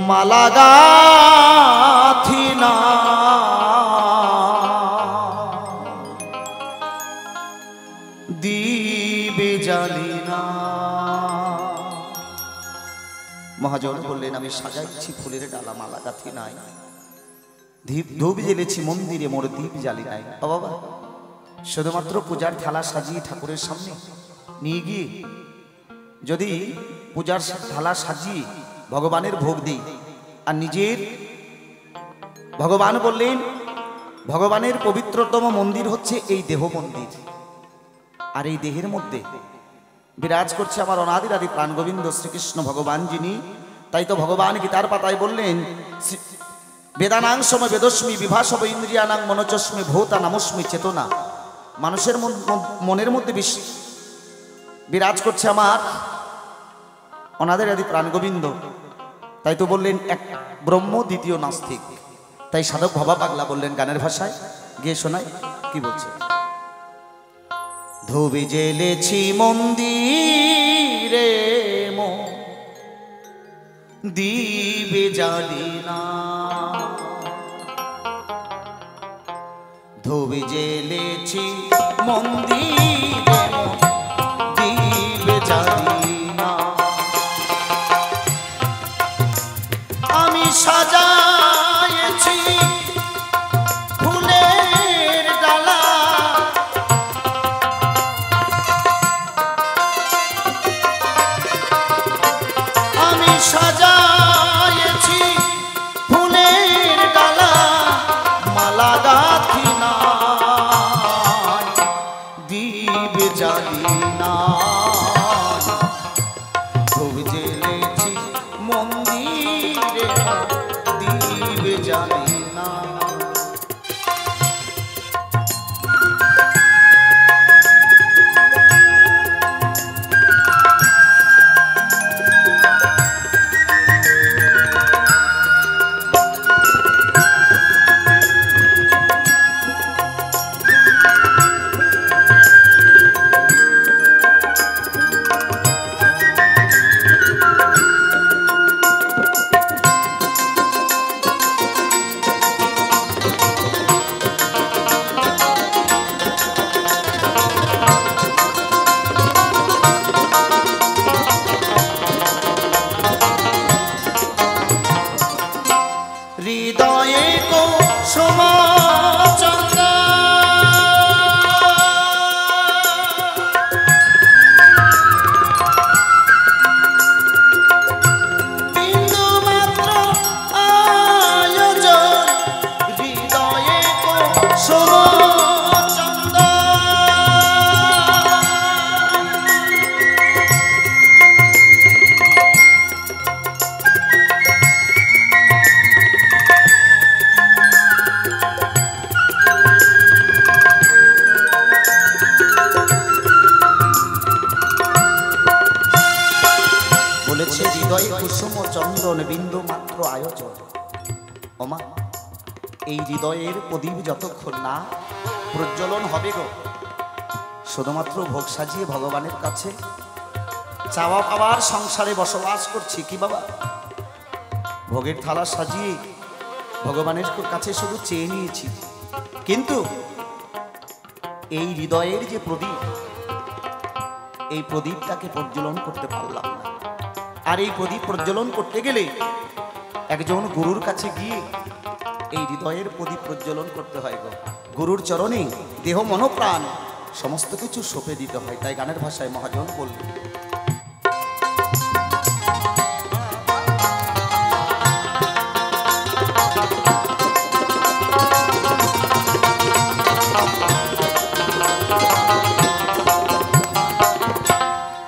মালা গাথি না দিবে জ্বালি না। মহাজন বললেন আমি সাজাইছি ফুলের ডালা মালা গাথি নাই, ধূপ জ্বেলেছি মন্দিরে মোর দীপ জ্বালি নাই। ও বাবা, শুধুমাত্র পূজার থালা সাজিয়ে ঠাকুরের সামনে নিয়ে গিয়ে যদি পূজার থালা সাজিয়ে ভগবানের ভোগ দিই আর নিজের, ভগবান বললেন ভগবানের পবিত্রতম মন্দির হচ্ছে এই দেহ মন্দির, আর এই দেহের মধ্যে বিরাজ করছে আমার অনাদির আদি প্রাণ গোবিন্দ শ্রীকৃষ্ণ ভগবান যিনি। তাই তো ভগবান গীতার পাতায় বললেন বেদানাং সম বেদস্মি বিভাসব ইন্দ্রিয়ানাং মনোচস্মি ভূতা নামস্মি চেতনা। মানুষের মনের মধ্যে বিরাজ করছে আমার অনাদের আদি প্রাণ গোবিন্দ। তাই তো বললেন এক ব্রহ্ম দ্বিতীয় নাস্তিক। তাই সাধক ভবা পাগলা বললেন গানের ভাষায়, গিয়ে শোনাই কি বলছে। ধূপ জ্বেলেছি মন্দিরে মো দিবে জ্বালি না, ধূপ জ্বেলেছি মন্দিরে মো দিবে জ্বালি না। আমি সাজাইছি ফুলের ডালা সাজাইছি ফুলের ডালা মালা গাথি না দিবে জ্বালি না। ধূপ জ্বেলেছি মন্দিরে দিবে জ্বালি না। হৃদয়ে কুসুম চন্দ্র বিন্দু মাত্র আয়োজন, হৃদয়ে কুসুম চন্দ্র বলেছে হৃদয়ে কুসুম চন্দন বিন্দু মাত্র আয়োজন। ওমা, এই হৃদয়ের প্রদীপ যতক্ষণ না প্রজ্বলন হবে গো, শুধুমাত্র ভোগ সাজিয়ে ভগবানের কাছে চাওয়া পাওয়ার সংসারে বসবাস করছি কি বাবা? ভোগের থালা সাজিয়ে ভগবানের কাছে শুধু চেয়ে নিয়েছি, কিন্তু এই হৃদয়ের যে প্রদীপ, এই প্রদীপটাকে প্রজ্বলন করতে পারলাম না। আর এই প্রদীপ প্রজ্বলন করতে গেলে একজন গুরুর কাছে গিয়ে এই হৃদয়ের প্রদীপ প্রজ্বলন করতে হয় গো। গুরুর চরণে দেহ মনোপ্রাণ সমস্ত কিছু সঁপে দিতে হয়। তাই গানের ভাষায় মহাজন বললেন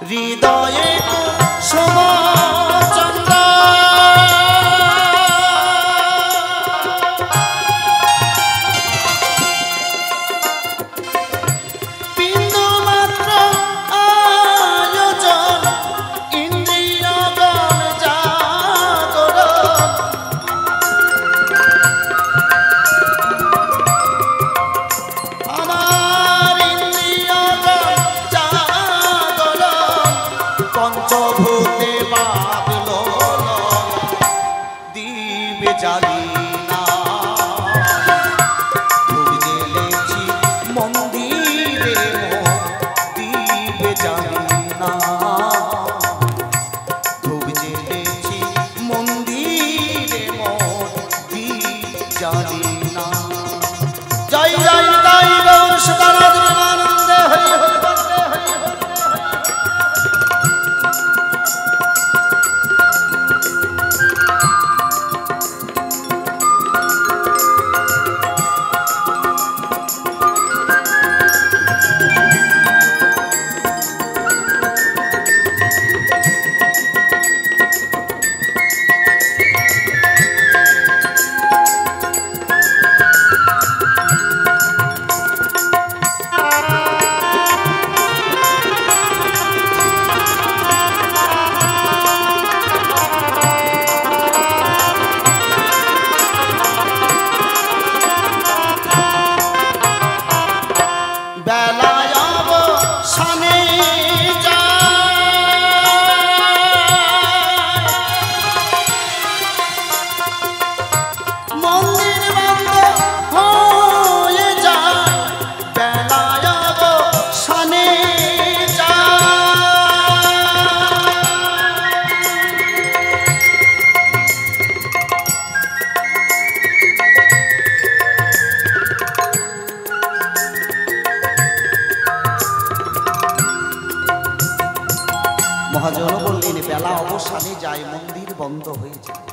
হৃদয়ে কুসুম চন্দ্র বিন্দু মাত্র আয়োজন, ইন্দ্রিয়গণ জাগরণ। আমার ইন্দ্রিয়গণ জাগরণ, পঞ্চভূতে বাঁধল বেলা অবসানে যায়, মন্দির বন্ধ হয়ে যায়।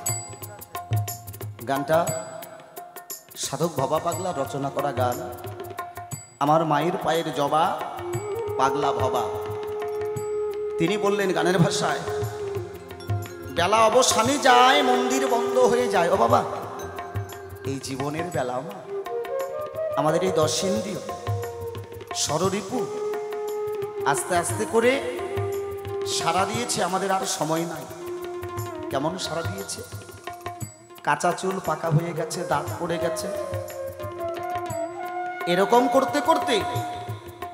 গানটা সাধক ভবা পাগলা রচনা করা গান। আমার মায়ের পায়ের জবা পাগলা ভবা, তিনি বললেন গানের ভাষায়, বেলা অবসানে যায়, মন্দির বন্ধ হয়ে যায়। ও বাবা, এই জীবনের বেলা আমাদের এই দর্শেন্দ্রিয় ষড়রিপু আস্তে আস্তে করে সারা দিয়েছে, আমাদের আর সময় নাই। কেমন সারা দিয়েছে? কাঁচা চুল পাকা হয়ে গেছে, দাঁত পড়ে গেছে, এরকম করতে করতে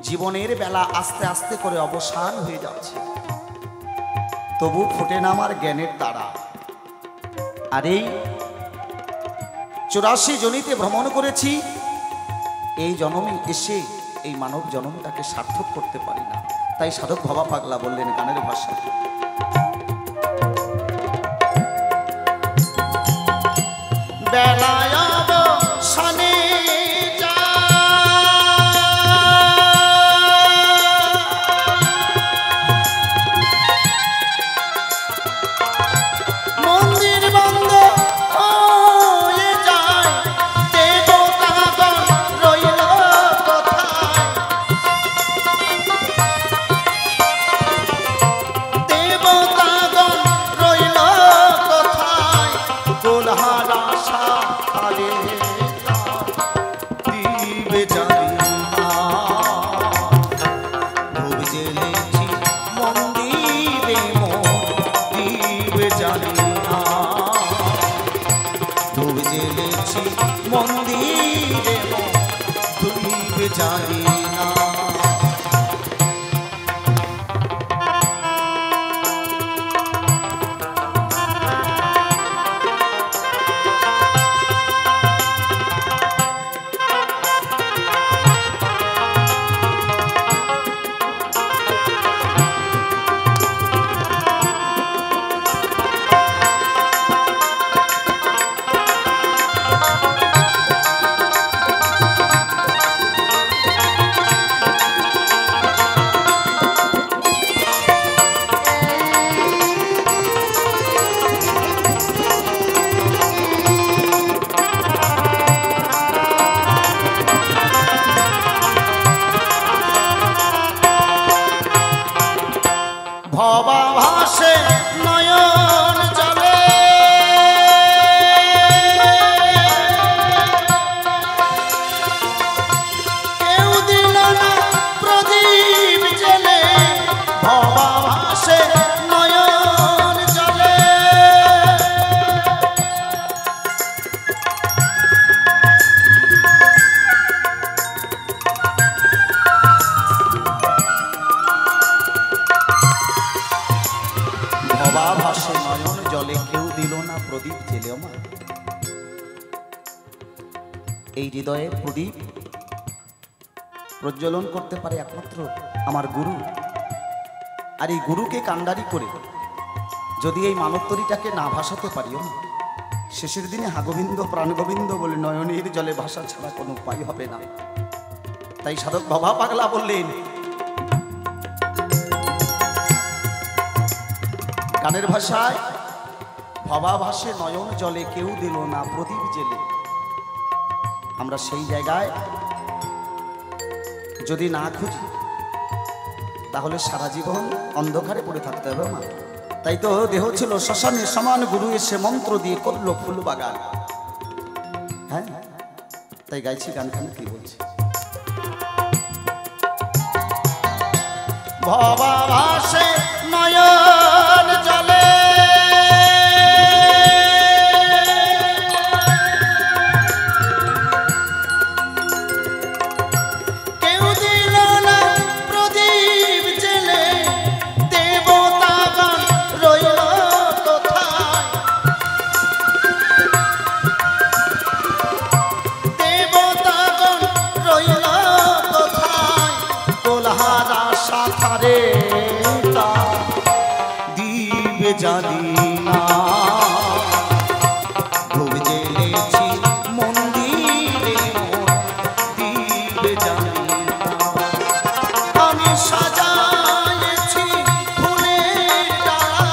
জীবনের বেলা আস্তে আস্তে করে অবসান হয়ে যাচ্ছে। তবু ফোটে না আমার জ্ঞানের তারা। আর এই 84 জনিতে ভ্রমণ করেছি, এই জন্মে এসে এই মানব জন্মটাকে সার্থক করতে পারি না। তাই সাধক ভবা পাগলা বললেন গানের ভাষা, বেলায় অবসানে জানি না। ভবা ভাসে নয়ন জলে, কেউ দিল না প্রদীপ জেলে। ভবা ভাসে নয়ন জলে, ভবা ভাসে নয়ন জলে, কেউ দিল না প্রদীপ জেলে। আমার এই হৃদয়ের প্রদীপ প্রজ্বলন করতে পারে একমাত্র আমার গুরু। আর এই গুরুকে কান্ডারি করে যদি এই মানবতরীটাকে না ভাসাতে পারিও, শেষের দিনে হাগোবিন্দ প্রাণগোবিন্দ বলে নয়নের জলে ভাষা ছাড়া কোনো উপায় হবে না। তাই সাধক ভবা পাগলা বললেন গানের ভাষায়, ভবা ভাসে নয়ন জলে, কেউ দিল না প্রদীপ জেলে। আমরা সেই জায়গায় যদি না খুঁজি তাহলে সারা জীবন অন্ধকারে পড়ে থাকতে হবে না। তাই তো দেহ ছিল শ্মশানে সমান, গুরু এসে মন্ত্র দিয়ে করলো ফুল বাগান। হ্যাঁ, তাই গাইছি গানখানে কি বলছি, ভবা ভাসে নয়ন জলে, কেউ দিল না প্রদীপ জেলে। দেবতাগণ রইল কোথায়, দেবতাগণ রইল কোথায়, কোলহারা সাথারে দিবে জানি না। ভোগ জেলেছি মন্দিরে, দিবে জানি না। আমি সাজায়েছি ফুলের ডালা,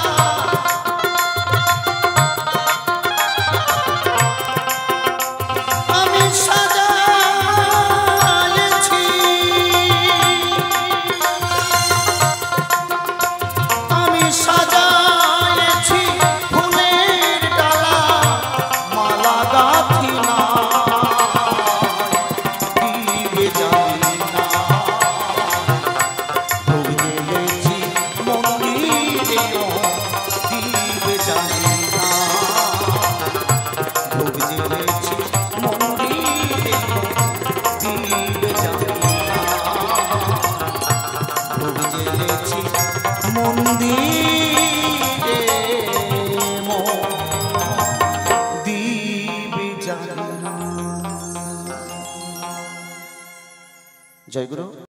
মন্দিরে দীপ জ্বালি না। জয় গুরু।